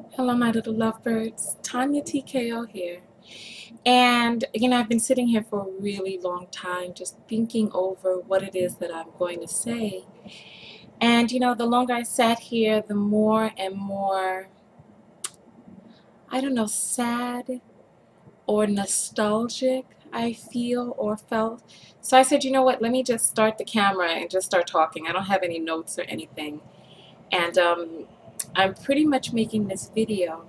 Hello, my little lovebirds. TonyaTko here. And, I've been sitting here for a really long time just thinking over what it is that I'm going to say. And, the longer I sat here, the more and more, I don't know, sad or nostalgic I feel or felt. So I said, you know what, let me just start the camera and just start talking. I don't have any notes or anything. And I'm pretty much making this video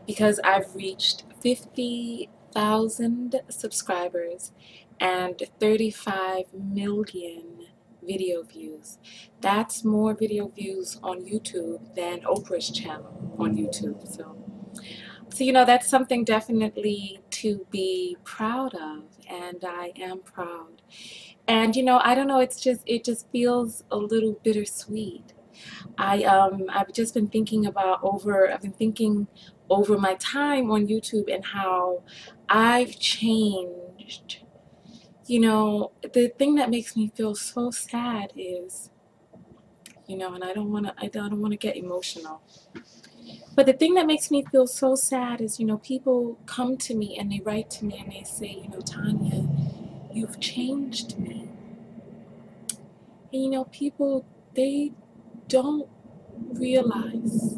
because I've reached 50,000 subscribers and 35 million video views. That's more video views on YouTube than Oprah's channel on YouTube. So that's something definitely to be proud of, and I am proud. And I don't know, it just feels a little bittersweet. I've just been thinking I've been thinking over my time on YouTube and how I've changed. The thing that makes me feel so sad is, and I don't want to get emotional. But the thing that makes me feel so sad is, people come to me and they write to me and they say, Tonya, you've changed me. And people, they don't realize.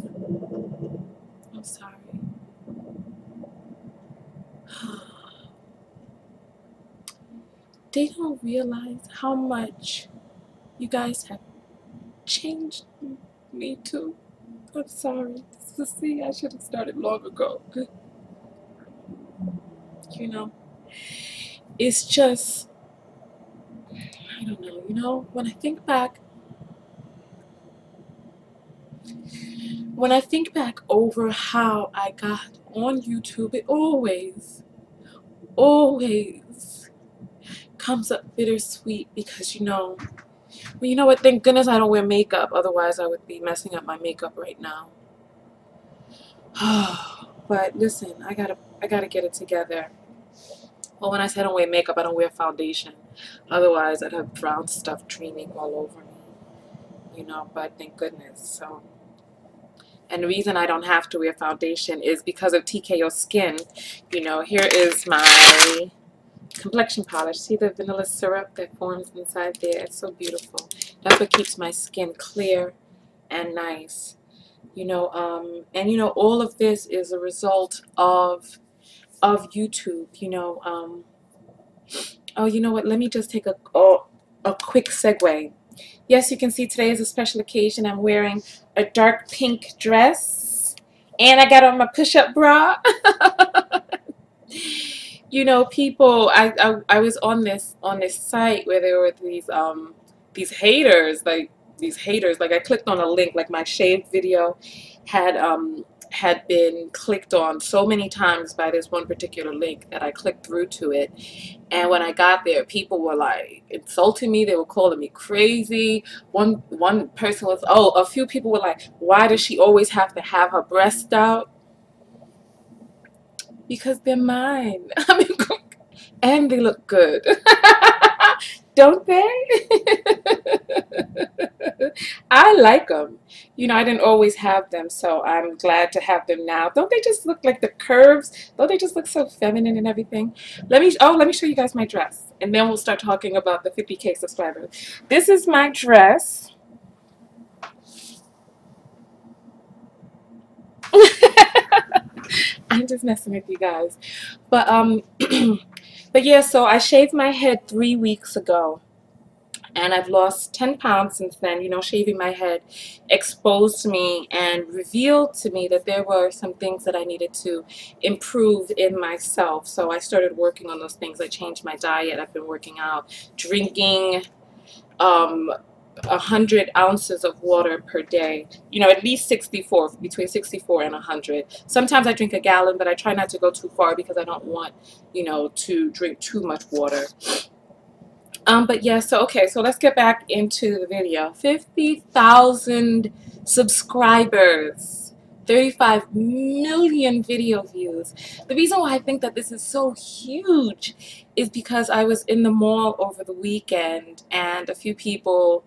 I'm sorry. They don't realize how much you guys have changed me too. I'm sorry. See, I should have started long ago. It's just, I don't know, when I think back over how I got on YouTube, it always comes up bittersweet because well, you know what, thank goodness I don't wear makeup, otherwise I would be messing up my makeup right now. But listen, I gotta get it together. Well, when I say I don't wear makeup, I don't wear foundation, otherwise I'd have brown stuff streaming all over me, but thank goodness. And the reason I don't have to wear foundation is because of TKO skin. Here is my complexion polish. See the vanilla syrup that forms inside there? It's so beautiful. That's what keeps my skin clear and nice. And all of this is a result of YouTube. Oh, you know what? Let me just take a quick segue. Yes, you can see today is a special occasion. I'm wearing a dark pink dress, and I got on my push-up bra. People, I was on this site where there were these haters, like I clicked on a link, like my shaved video had been clicked on so many times by this one particular link that I clicked through to it. And when I got there, people were like insulting me. They were calling me crazy. One person was, a few people were like, why does she always have to have her breast out? Because they're mine. I mean, and they look good. Don't they? I like them. I didn't always have them, so I'm glad to have them now. Don't they just look like the curves? Don't they just look so feminine and everything? Let me show you guys my dress, and then we'll start talking about the 50K subscribers. This is my dress. I'm just messing with you guys. But but yeah, so I shaved my head 3 weeks ago. And I've lost 10 pounds since then. Shaving my head exposed me and revealed to me that there were some things that I needed to improve in myself. So I started working on those things. I changed my diet. I've been working out, drinking 100 ounces of water per day. At least 64, between 64 and 100. Sometimes I drink a gallon, but I try not to go too far because I don't want, to drink too much water. But yeah, so let's get back into the video. 50,000 subscribers, 35 million video views. The reason why I think that this is so huge is because I was in the mall over the weekend and a few people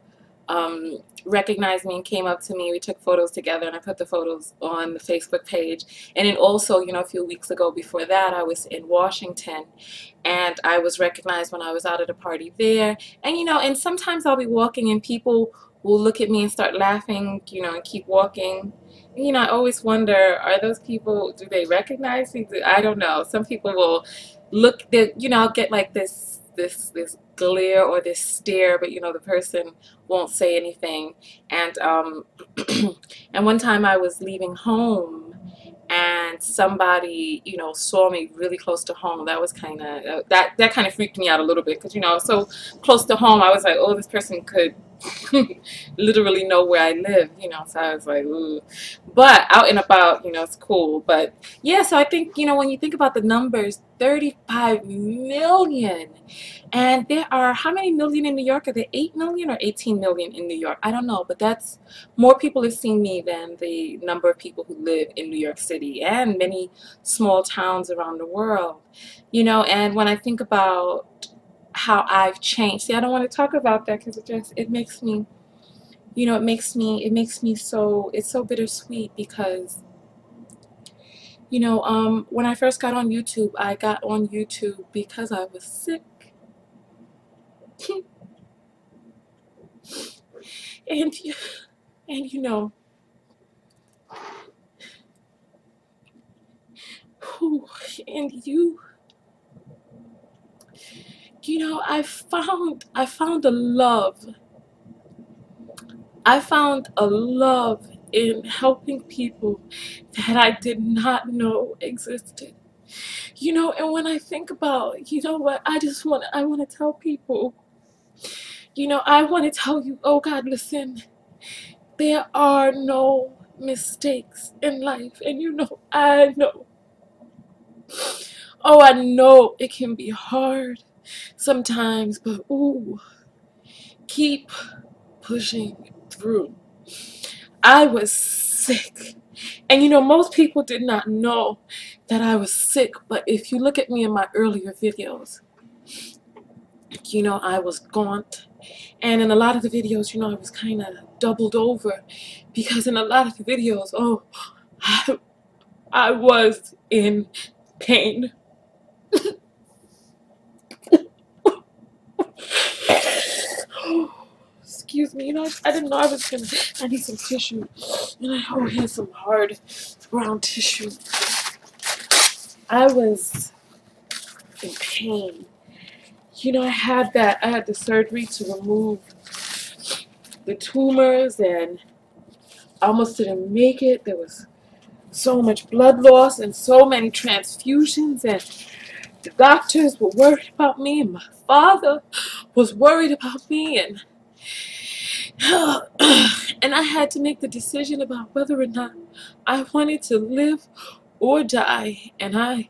recognized me and came up to me. We took photos together, and I put the photos on the Facebook page. And then also, you know, a few weeks ago before that, I was in Washington, and I was recognized when I was out at a party there. And, you know, and sometimes I'll be walking and people will look at me and start laughing, you know, and keep walking. You know, I always wonder, are those people, do they recognize me? I don't know. Some people will look, you know, I'll get like this glare or this stare, but you know, the person won't say anything. And and one time I was leaving home, and somebody, you know, saw me really close to home. That was kind of that kind of freaked me out a little bit, because you know, so close to home, I was like, oh, this person could literally know where I live, you know. So I was like, ooh. But out and about, you know, it's cool. But yeah, so I think, you know, when you think about the numbers, 35 million. And there are, how many million in New York? Are there 8 million or 18 million in New York? I don't know, but that's, more people have seen me than the number of people who live in New York City and many small towns around the world. You know, and when I think about how I've changed, see, I don't want to talk about that because it makes me, you know, it makes me so, it's so bittersweet, because you know, when I first got on YouTube, I got on YouTube because I was sick. and you know, whew, and you know, I found a love. I found a love in helping people that I did not know existed. You know, and when I think about, you know what, I want to tell people, you know, I want to tell you, oh God, listen, there are no mistakes in life. And you know, I know, oh, I know it can be hard sometimes, but ooh, keep pushing through. I was sick. And you know, most people did not know that I was sick, but if you look at me in my earlier videos, you know, I was gaunt. And in a lot of the videos, you know, I was kind of doubled over, because in a lot of the videos, oh, I was in pain. Excuse me, you know, I didn't know I was gonna, I need some tissue. And oh, here's some hard brown tissue. I was in pain. You know, I had the surgery to remove the tumors, and I almost didn't make it. There was so much blood loss and so many transfusions, and the doctors were worried about me, and my father was worried about me, and and I had to make the decision about whether or not I wanted to live or die, and I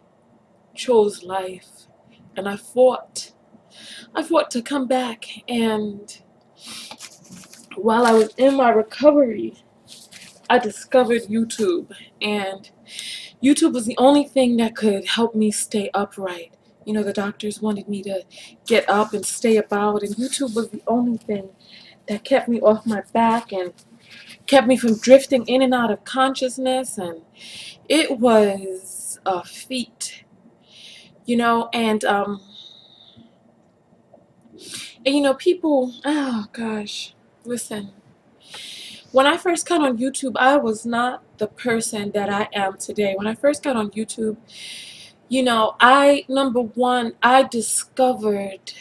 chose life. And I fought to come back. And while I was in my recovery, I discovered YouTube, and YouTube was the only thing that could help me stay upright. You know, the doctors wanted me to get up and stay about, and YouTube was the only thing that kept me off my back and kept me from drifting in and out of consciousness. And it was a feat, you know. And you know, people, oh gosh, listen, when I first got on YouTube, I was not the person that I am today. When I first got on YouTube, you know, number one, I discovered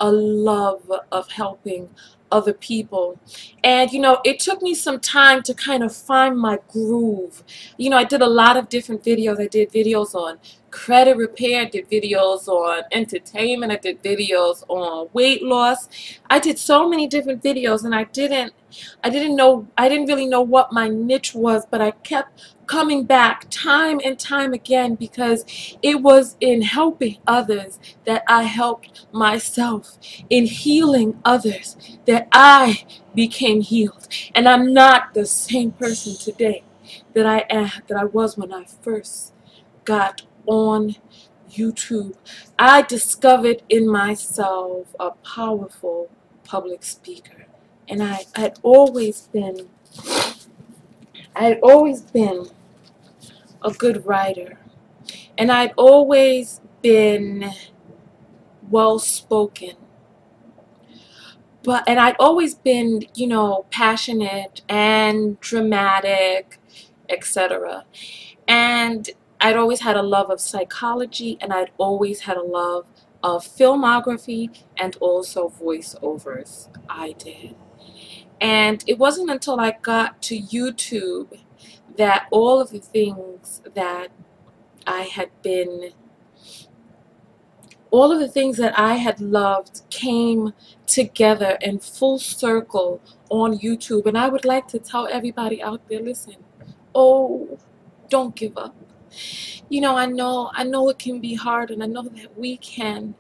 a love of helping other people. And you know, it took me some time to kind of find my groove. You know, I did a lot of different videos. I did videos on credit repair, I did videos on entertainment, I did videos on weight loss. I did so many different videos, and I didn't really know what my niche was, but I kept coming back time and time again, because it was in helping others that I helped myself, in healing others that I became healed. And I'm not the same person today that I was when I first got on YouTube. I discovered in myself a powerful public speaker. And I had always been a good writer. And I'd always been well spoken. And I'd always been, you know, passionate and dramatic, etc. And I'd always had a love of psychology, and I'd always had a love of filmography and also voiceovers. I did. And it wasn't until I got to YouTube that all of the things that I had been all of the things that I had loved came together in full circle on YouTube. And I would like to tell everybody out there, listen, oh, don't give up. You know, I know it can be hard, and I know that we can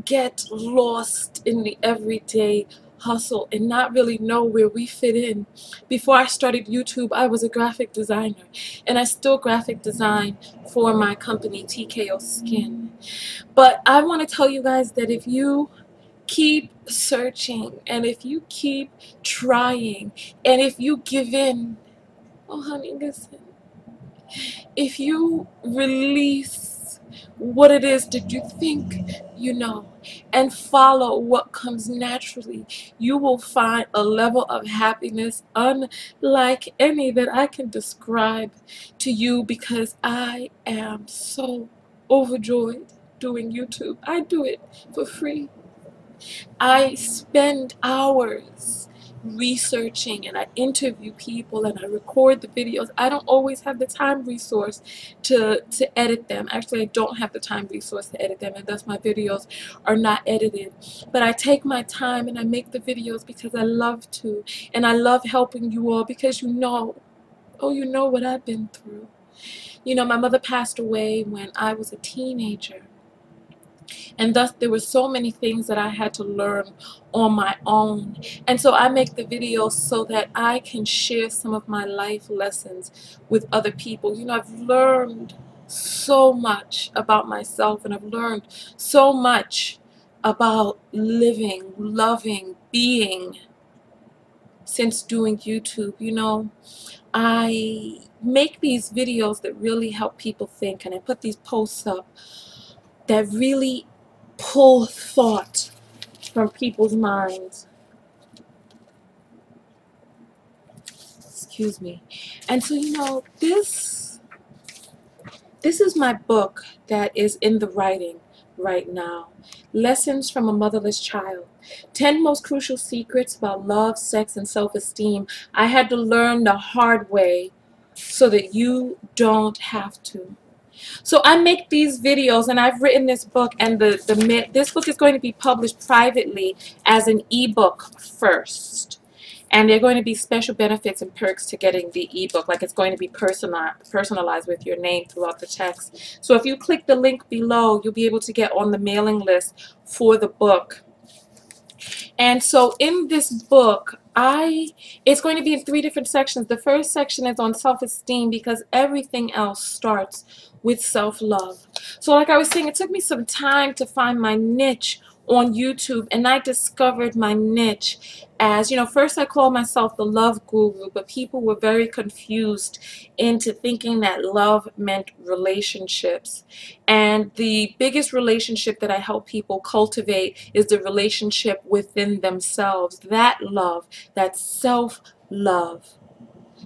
get lost in the everyday hustle and not really know where we fit in. Before I started YouTube, I was a graphic designer, and I still graphic design for my company, TKO Skin. But I want to tell you guys that if you keep searching, and if you keep trying, and if you give in, oh honey, listen, if you release what it is that you think you know and follow what comes naturally, you will find a level of happiness unlike any that I can describe to you, because I am so overjoyed doing YouTube. I do it for free. I spend hours researching, and I interview people, and I record the videos. I don't always have the time resource to edit them. Actually, I don't have the time resource to edit them, and thus my videos are not edited. But I take my time and I make the videos because I love to, and I love helping you all, because you know, oh, you know what I've been through. You know, my mother passed away when I was a teenager. And thus there were so many things that I had to learn on my own. And so I make the videos so that I can share some of my life lessons with other people. You know, I've learned so much about myself, and I've learned so much about living, loving, being since doing YouTube. You know, I make these videos that really help people think, and I put these posts up that really pull thought from people's minds. Excuse me. And so, you know, this is my book that is in the writing right now. Lessons from a Motherless Child. 10 most crucial secrets about love, sex, and self-esteem I had to learn the hard way so that you don't have to. So I make these videos, and I've written this book, and this book is going to be published privately as an ebook first. And there are going to be special benefits and perks to getting the ebook, like it's going to be personalized with your name throughout the text. So if you click the link below, you'll be able to get on the mailing list for the book. And so in this book, it's going to be in 3 different sections. The first section is on self-esteem, because everything else starts with self-love. So like I was saying, it took me some time to find my niche on YouTube, and I discovered my niche as, you know, first I called myself the love guru, but people were very confused into thinking that love meant relationships. And the biggest relationship that I help people cultivate is the relationship within themselves. That love, that self-love,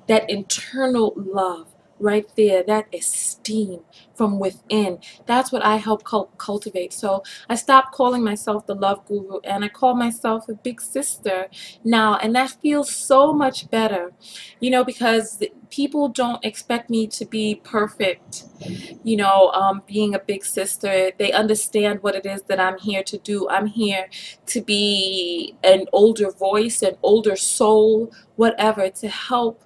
that internal love right there, that esteem from within. That's what I help cultivate. So I stopped calling myself the love guru, and I call myself a big sister now, and that feels so much better, you know, because people don't expect me to be perfect. You know, being a big sister, they understand what it is that I'm here to do. I'm here to be an older voice, an older soul, whatever, to help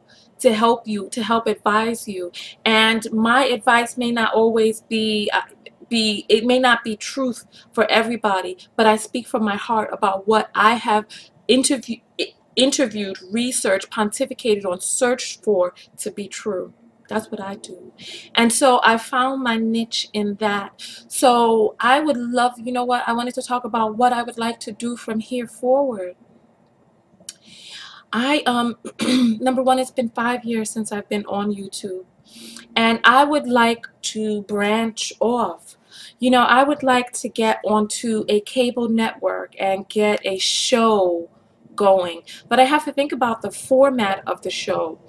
you, to help advise you. And my advice may not always be it may not be truth for everybody, but I speak from my heart about what I have interviewed, researched, pontificated on, searched for to be true. That's what I do. And so I found my niche in that. So I would love, you know what, I wanted to talk about what I would like to do from here forward. Number one, it's been 5 years since I've been on YouTube, and I would like to branch off. I would like to get onto a cable network and get a show going, but I have to think about the format of the show,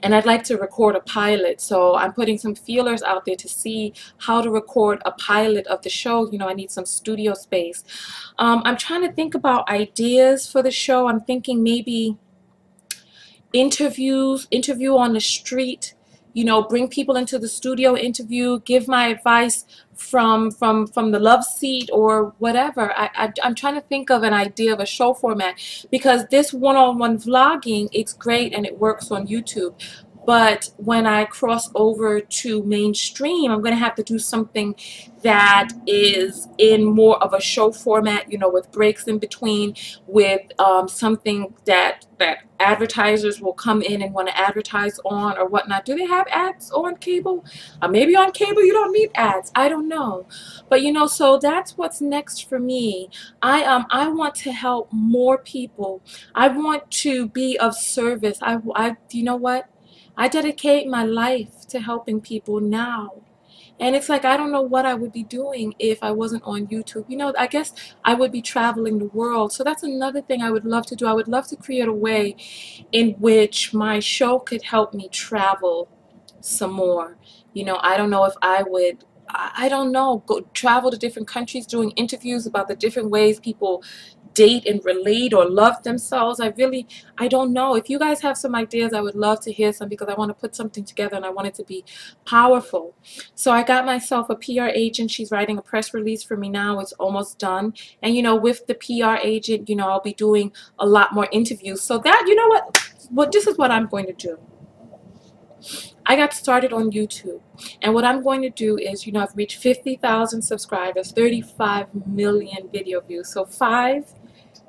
and I'd like to record a pilot. So I'm putting some feelers out there to see how to record a pilot of the show. I need some studio space. I'm trying to think about ideas for the show. I'm thinking maybe interview on the street, bring people into the studio, interview, give my advice from the love seat or whatever. I'm trying to think of an idea of a show format, because this one-on-one vlogging, it's great and it works on YouTube. But when I cross over to mainstream, I'm going to have to do something that is in more of a show format, with breaks in between, with something that advertisers will come in and want to advertise on or whatnot. Do they have ads on cable? Maybe on cable you don't need ads. I don't know. But so that's what's next for me. I want to help more people. I want to be of service. You know what? I dedicate my life to helping people now. And it's like, I don't know what I would be doing if I wasn't on YouTube. I guess I would be traveling the world. So that's another thing I would love to do. I would love to create a way in which my show could help me travel some more. I don't know if I would, I don't know, go travel to different countries doing interviews about the different ways people date and relate or love themselves. I don't know. If you guys have some ideas, I would love to hear some, because I want to put something together and I want it to be powerful. So I got myself a PR agent. She's writing a press release for me now. It's almost done. And with the PR agent, I'll be doing a lot more interviews. So that, this is what I'm going to do. I got started on YouTube, and what I'm going to do is, I've reached 50,000 subscribers, 35 million video views. So 5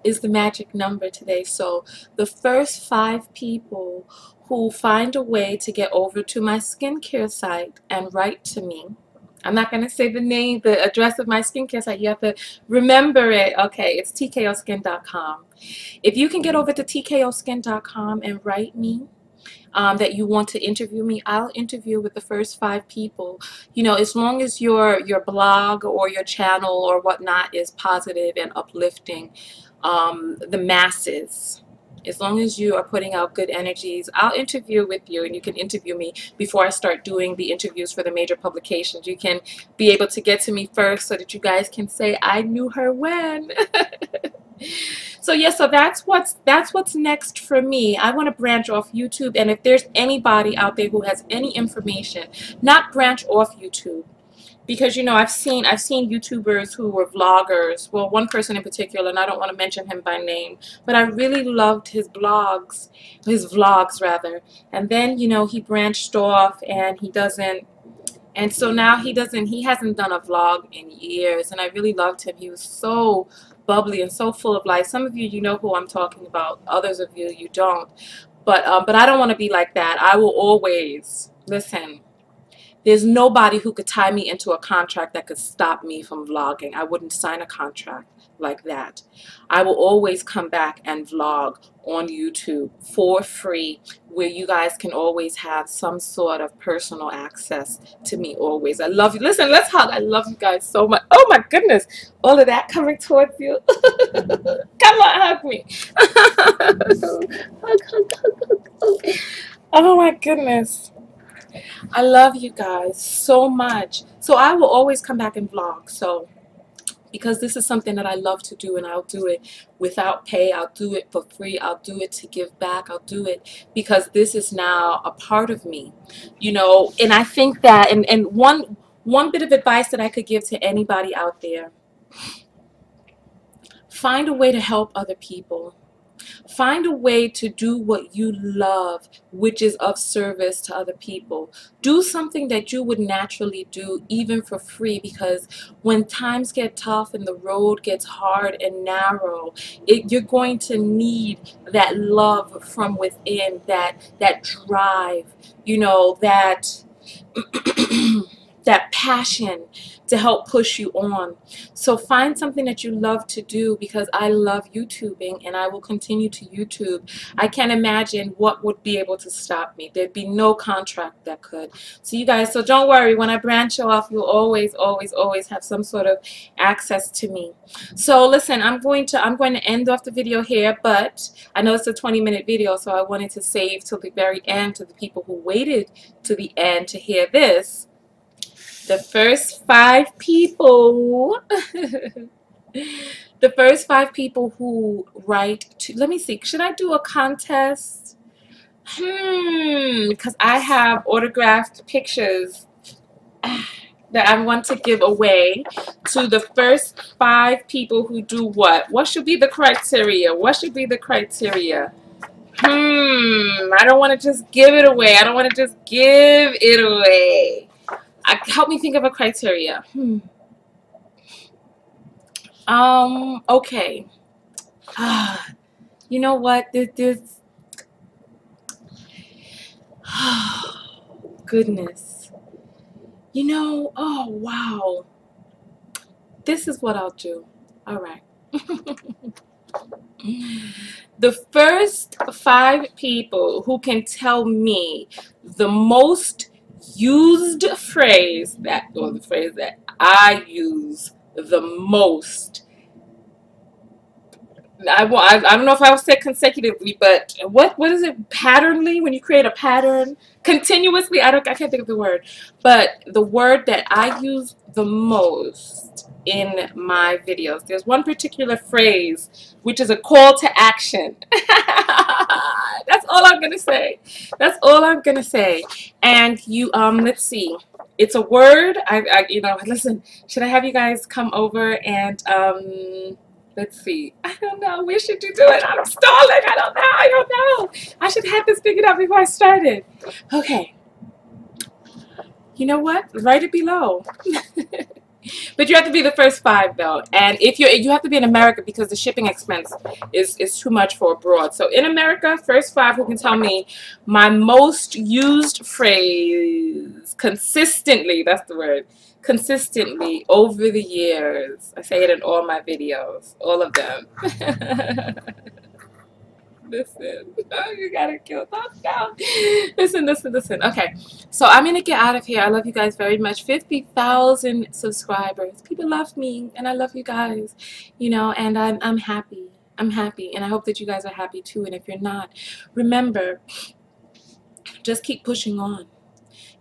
is the magic number today. So the first 5 people who find a way to get over to my skincare site and write to me. I'm not going to say the address of my skincare site. You have to remember it. Okay, it's tkoskin.com. If you can get over to tkoskin.com and write me, that you want to interview me, I'll interview with the first 5 people. As long as your blog or your channel or whatnot is positive and uplifting the masses. As long as you are putting out good energies, I'll interview with you, and you can interview me before I start doing the interviews for the major publications. You can be able to get to me first so that you guys can say, I knew her when. So yeah, so that's what's next for me. I want to branch off YouTube, and if there's anybody out there who has any information, not branch off YouTube, because I've seen YouTubers who were vloggers. Well, one person in particular, and I don't want to mention him by name, but I really loved his vlogs rather. And then he branched off, and he doesn't. And so now he hasn't done a vlog in years, and I really loved him. He was so bubbly and so full of life. Some of you know who I'm talking about. Others of you don't. But I don't want to be like that. I will always listen. There's nobody who could tie me into a contract that could stop me from vlogging. I wouldn't sign a contract like that. I will always come back and vlog on YouTube for free, where you guys can always have some sort of personal access to me always. I love you. Listen, let's hug. I love you guys so much. Oh my goodness. All of that coming towards you. Come on, hug me. Hug. Oh my goodness. I love you guys so much. So I will always come back and vlog. So because this is something that I love to do, and I'll do it without pay. I'll do it for free. I'll do it to give back. I'll do it because this is now a part of me, and I think that, and one bit of advice that I could give to anybody out there: find a way to help other people. Find a way to do what you love, which is of service to other people. Do something that you would naturally do, even for free, because when times get tough and the road gets hard and narrow, you're going to need that love from within, that drive, that that passion to help push you on. So find something that you love to do, because I love YouTubing and I will continue to YouTube. I can't imagine what would be able to stop me. There'd be no contract that could. So you guys, so don't worry, when I branch off, you'll always, always, always have some sort of access to me. So listen, I'm going to end off the video here, but I know it's a 20-minute video, so I wanted to save till the very end to the people who waited to the end to hear this. The first 5 people, the first 5 people who write to, let me see, should I do a contest? Because I have autographed pictures that I want to give away to the first 5 people who do what? What should be the criteria? What should be the criteria? I don't want to just give it away. I don't want to just give it away. Help me think of a criteria. Okay. You know what? This goodness. You know, oh wow. This is what I'll do. All right. The first 5 people who can tell me the most used phrase that, or the phrase that I use the most. I don't know if I would say consecutively, but what is it? Patternly, when you create a pattern continuously. I can't think of the word, but the word that I use the most in my videos. There's one particular phrase which is a call to action. That's all I'm gonna say. That's all I'm gonna say. And you let's see. It's a word. You know, listen. Should I have you guys come over and let's see. I don't know. Where should you do it? I'm stalling. I don't know. I don't know. I should have this figured out before I started. Okay. You know what? Write it below. But you have to be the first 5 though. And if you have to be in America, because the shipping expense is too much for abroad. So in America, first 5 who can tell me my most used phrase consistently, that's the word, consistently over the years. I say it in all my videos, all of them. Listen, oh, you gotta kill thoughts down. Listen. Okay, so I'm gonna get out of here. I love you guys very much. 50,000 subscribers. People love me, and I love you guys. You know, and I'm happy. I'm happy, and I hope that you guys are happy too. And if you're not, remember, just keep pushing on.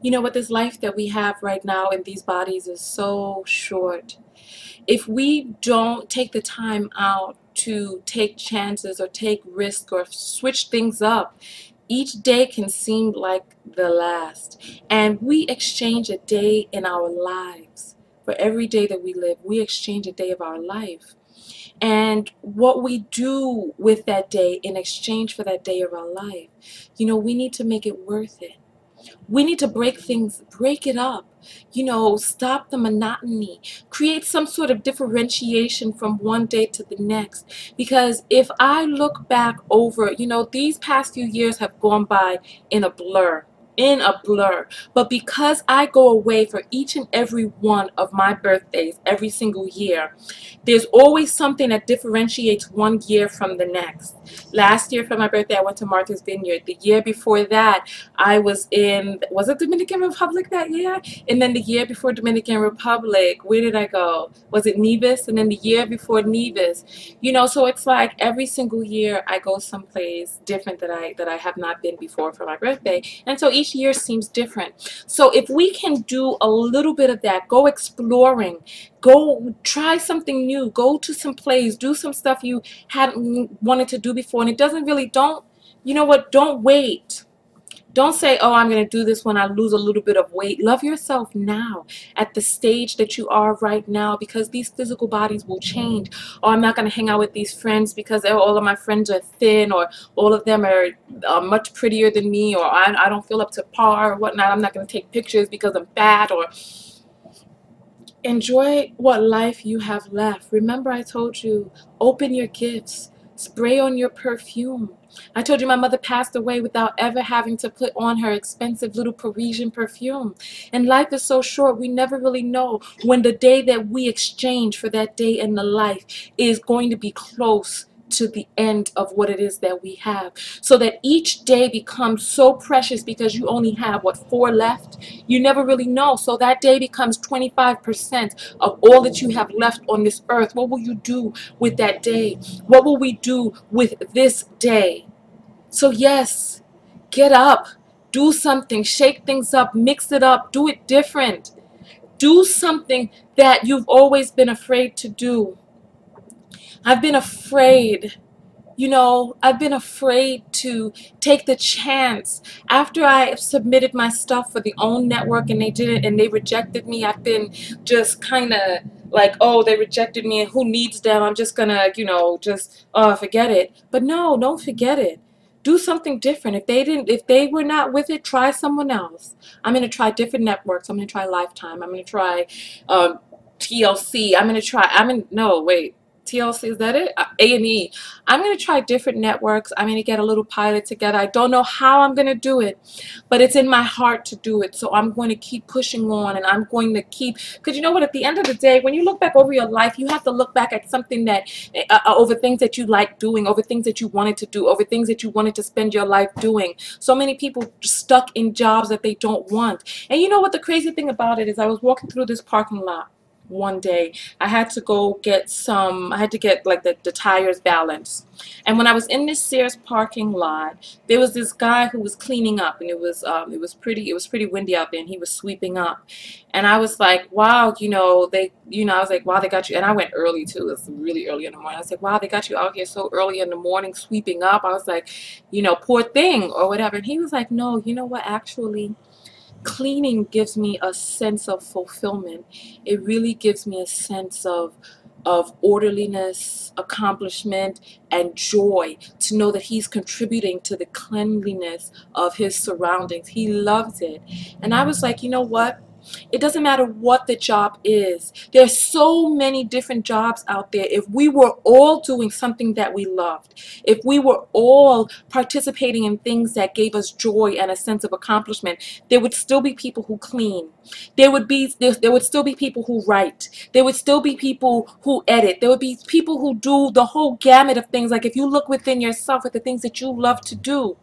You know what? This life that we have right now in these bodies is so short. If we don't take the time out to take chances or take risks or switch things up, each day can seem like the last. And we exchange a day in our lives. For every day that we live, we exchange a day of our life. And what we do with that day in exchange for that day of our life, you know, we need to make it worth it. We need to break it up, you know, stop the monotony, create some sort of differentiation from one day to the next. Because if I look back over, you know, these past few years have gone by in a blur. But because I go away for each and every one of my birthdays every single year, there's always something that differentiates one year from the next. Last year for my birthday, I went to Martha's Vineyard. The year before that, I was it Dominican Republic that year? And then the year before Dominican Republic, where did I go? Was it Nevis? And then the year before Nevis. You know, so it's like every single year I go someplace different that I have not been before for my birthday. And so each year seems different. So if we can do a little bit of that, go exploring, go try something new, go to some place, do some stuff you hadn't wanted to do before. And it doesn't really, you know what, don't wait. Don't say, oh, I'm going to do this when I lose a little bit of weight. Love yourself now at the stage that you are right now, because these physical bodies will change. Or I'm not going to hang out with these friends because all of my friends are thin, or all of them are much prettier than me, or I don't feel up to par or whatnot. I'm not going to take pictures because I'm fat. Or enjoy what life you have left. Remember, I told you, open your gifts. Spray on your perfume. I told you my mother passed away without ever having to put on her expensive little Parisian perfume. And life is so short, we never really know when the day that we exchange for that day in the life is going to be close to the end of what it is that we have, so that each day becomes so precious because you only have what, 4 left. You never really know, so that day becomes 25% of all that you have left on this earth. What will you do with that day? What will we do with this day? So yes, get up, do something, shake things up, mix it up, do it different, do something that you've always been afraid to do. I've been afraid. You know, I've been afraid to take the chance. After I submitted my stuff for the OWN network and they did it and they rejected me, I've been just kind of like, oh, they rejected me and who needs them? I'm just gonna, you know, just forget it. But no, don't forget it. Do something different. If they were not with it, try someone else. I'm gonna try different networks. I'm gonna try Lifetime. I'm gonna try TLC. No, wait. TLC, is that it? A&E. I'm going to try different networks. I'm going to get a little pilot together. I don't know how I'm going to do it, but it's in my heart to do it. So I'm going to keep pushing on, and I'm going to keep, because you know what, at the end of the day, when you look back over your life, you have to look back at something that, over things that you like doing, over things that you wanted to do, over things that you wanted to spend your life doing. So many people stuck in jobs that they don't want. And you know what the crazy thing about it is, I was walking through this parking lot one day. I had to go get like the tires balanced. And when I was in this Sears parking lot, there was this guy who was cleaning up, and it was pretty windy out there, and he was sweeping up. And I was like, wow, I was like, wow, they got you. And I went early too. It was really early in the morning. I was like, wow, they got you out here so early in the morning sweeping up. I was like, poor thing or whatever. And he was like, no, you know what, actually, cleaning gives me a sense of fulfillment. It really gives me a sense of orderliness, accomplishment, and joy to know that he's contributing to the cleanliness of his surroundings. He loves it. And I was like, you know what? It doesn't matter what the job is. There's so many different jobs out there. If we were all doing something that we loved, if we were all participating in things that gave us joy and a sense of accomplishment, there would still be people who clean. There would still be people who write. There would still be people who edit. There would be people who do the whole gamut of things. Like if you look within yourself at the things that you love to do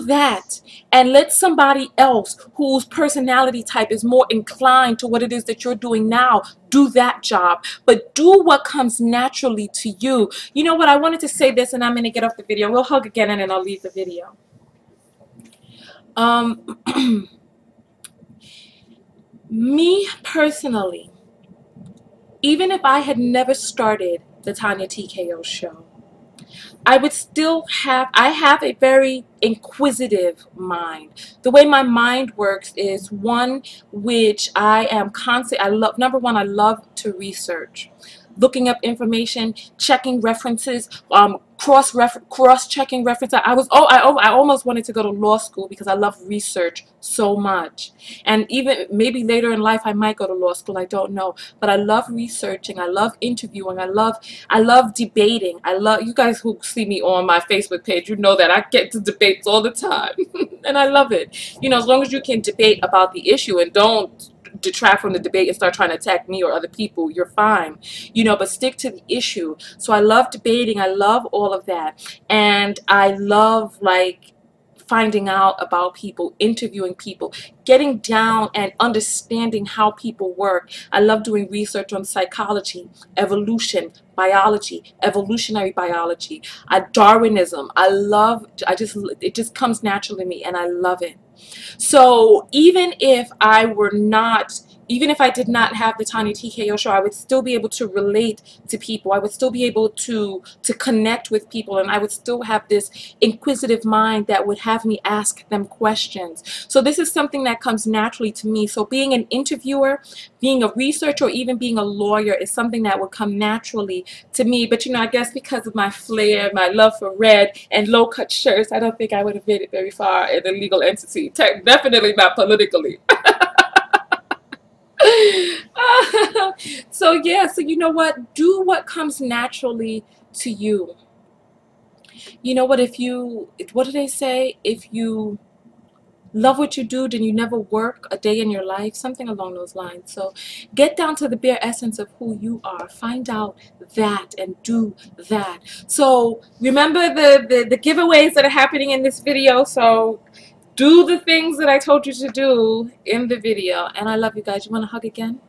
that, and let somebody else whose personality type is more inclined to what it is that you're doing now do that job. But do what comes naturally to you. You know what, I wanted to say this, and I'm going to get off the video. We'll hug again and then I'll leave the video. Me personally, even if I had never started the TonyaTko show, I have a very inquisitive mind. The way my mind works is one which I am constantly, number one, I love to research. Looking up information, checking references, cross-checking references. I almost wanted to go to law school because I love research so much. And even maybe later in life I might go to law school, I don't know. But I love researching, I love interviewing, I love debating. You guys who see me on my Facebook page, you know that I get to debates all the time. And I love it. As long as you can debate about the issue and don't detract from the debate and start trying to attack me or other people, you're fine, but stick to the issue. So I love debating, I love all of that, and I love finding out about people, interviewing people, getting down and understanding how people work. I love doing research on psychology, evolution, biology, evolutionary biology, Darwinism. It just comes naturally to me, and I love it. So even if I did not have the TonyaTko show, I would still be able to relate to people. I would still be able to connect with people, and I would still have this inquisitive mind that would have me ask them questions. So this is something that comes naturally to me. So being an interviewer, being a researcher, or even being a lawyer is something that would come naturally to me. But I guess because of my flair, my love for red and low-cut shirts, I don't think I would have made it very far in the legal entity. Definitely not politically. So yeah, so you know what? Do what comes naturally to you. You know what, what do they say? If you love what you do, then you never work a day in your life, something along those lines. So get down to the bare essence of who you are. Find out that and do that. So remember the giveaways that are happening in this video. So do the things that I told you to do in the video. And I love you guys. You want to hug again?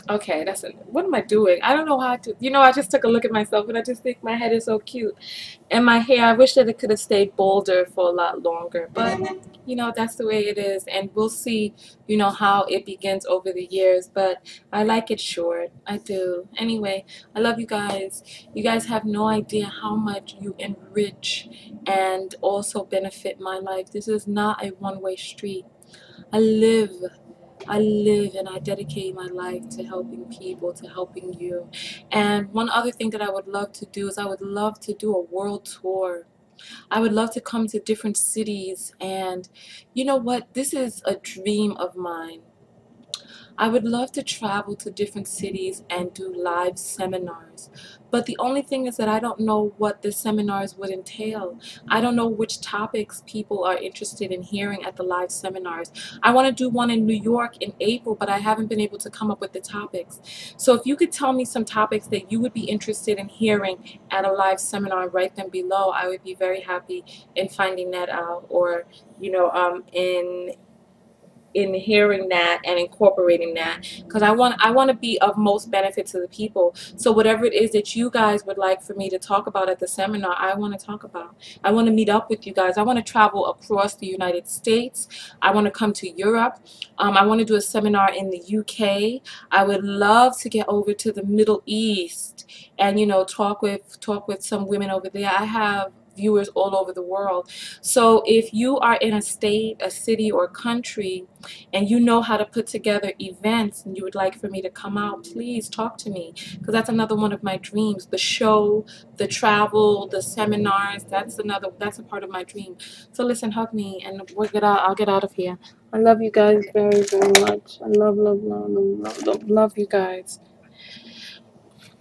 Okay, that's it. What am I doing? I don't know how to, I just took a look at myself and I just think my head is so cute. And my hair, I wish that it could have stayed bolder for a lot longer. But, that's the way it is. And we'll see, how it begins over the years. But I like it short. I do. Anyway, I love you guys. You guys have no idea how much you enrich and also benefit my life. This is not a one-way street. I live and I dedicate my life to helping people, to helping you. And one other thing that I would love to do is I would love to do a world tour. I would love to come to different cities, and you know what? This is a dream of mine. I would love to travel to different cities and do live seminars. But the only thing is that I don't know what the seminars would entail. I don't know which topics people are interested in hearing at the live seminars. I want to do one in New York in April, but I haven't been able to come up with the topics. So if you could tell me some topics that you would be interested in hearing at a live seminar, write them below. I would be very happy in finding that out, or in hearing that and incorporating that, because I want to be of most benefit to the people. So whatever it is that you guys would like for me to talk about at the seminar, I want to talk about. I want to meet up with you guys. I want to travel across the United States. I want to come to Europe. I want to do a seminar in the UK. I would love to get over to the Middle East and talk with some women over there. I have viewers all over the world. So if you are in a state, a city, or country, and you know how to put together events and you would like for me to come out, please talk to me, because that's another one of my dreams. The show, the travel, the seminars, that's a part of my dream. So listen, hug me and I'll get out of here. I love you guys very, very much. I love you guys.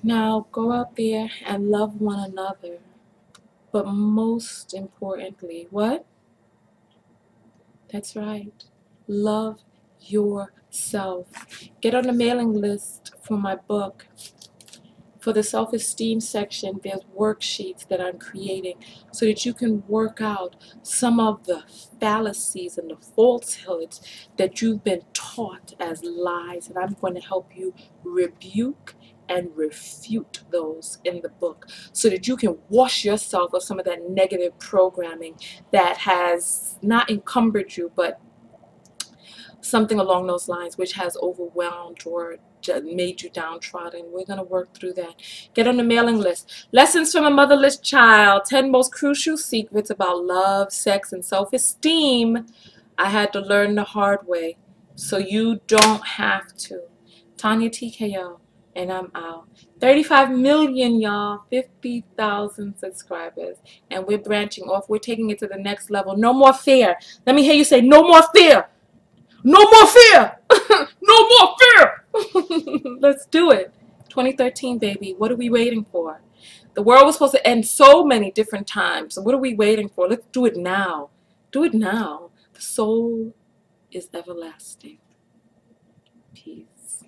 Now go out there and love one another. But most importantly, what? That's right. Love yourself. Get on the mailing list for my book. For the self-esteem section, there's worksheets that I'm creating so that you can work out some of the fallacies and the falsehoods that you've been taught as lies. And I'm going to help you rebuke and refute those in the book so that you can wash yourself of some of that negative programming that has not encumbered you, but something along those lines, which has overwhelmed or made you downtrodden. We're going to work through that. Get on the mailing list. Lessons from a Motherless Child. 10 most crucial secrets about love, sex, and self-esteem. I had to learn the hard way, so you don't have to. TonyaTko, and I'm out. 35 million, y'all. 50,000 subscribers. And we're branching off. We're taking it to the next level. No more fear. Let me hear you say, no more fear. No more fear! No more fear! Let's do it. 2013, baby. What are we waiting for? The world was supposed to end so many different times. So what are we waiting for? Let's do it now. Do it now. The soul is everlasting. Peace.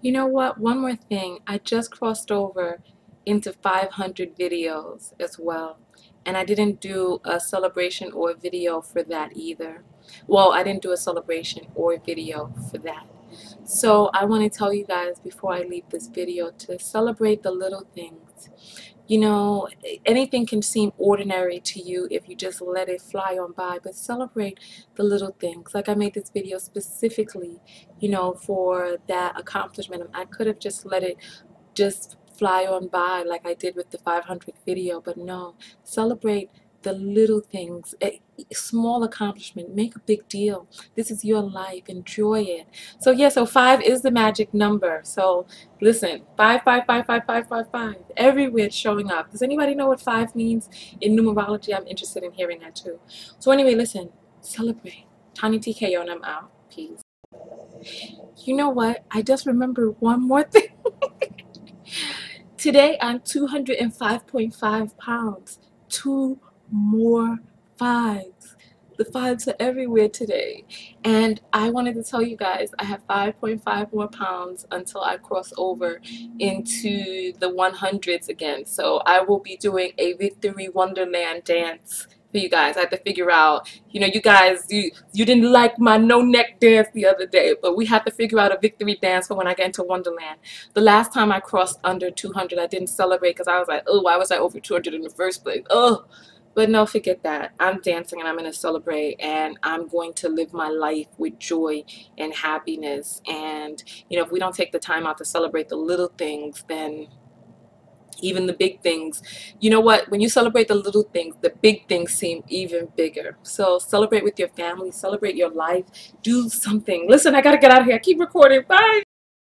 You know what? One more thing. I just crossed over into 500 videos as well. And I didn't do a celebration or a video for that either. Well, I didn't do a celebration or a video for that. So I want to tell you guys before I leave this video to celebrate the little things. Anything can seem ordinary to you if you just let it fly on by, but celebrate the little things. Like I made this video specifically, for that accomplishment. I could have just let it just fly on by like I did with the 500 video, but no, celebrate the little things. A small accomplishment, make a big deal. This is your life, enjoy it. So yeah, so 5 is the magic number. So listen, 5 5 5 5 5 5 5 everywhere it's showing up. Does anybody know what 5 means in numerology? I'm interested in hearing that too. So anyway, listen, celebrate. TonyaTko, and I'm out. Peace. You know what? I just remembered one more thing. Today I'm 205.5 pounds. 2 more 5s. The 5s are everywhere today. And I wanted to tell you guys I have 5.5 more pounds until I cross over into the 100s again. So I will be doing a Victory Wonderland dance for you guys. I had to figure out, you guys, you didn't like my no neck dance the other day, but we have to figure out a victory dance for when I get into Wonderland. The last time I crossed under 200, I didn't celebrate because I was like, oh, why was I over 200 in the first place? Oh, but no, forget that. I'm dancing and I'm going to celebrate, and I'm going to live my life with joy and happiness. And, if we don't take the time out to celebrate the little things, then even the big things, you know what? When you celebrate the little things, the big things seem even bigger. So celebrate with your family, celebrate your life, do something. Listen, I got to get out of here. I keep recording. Bye.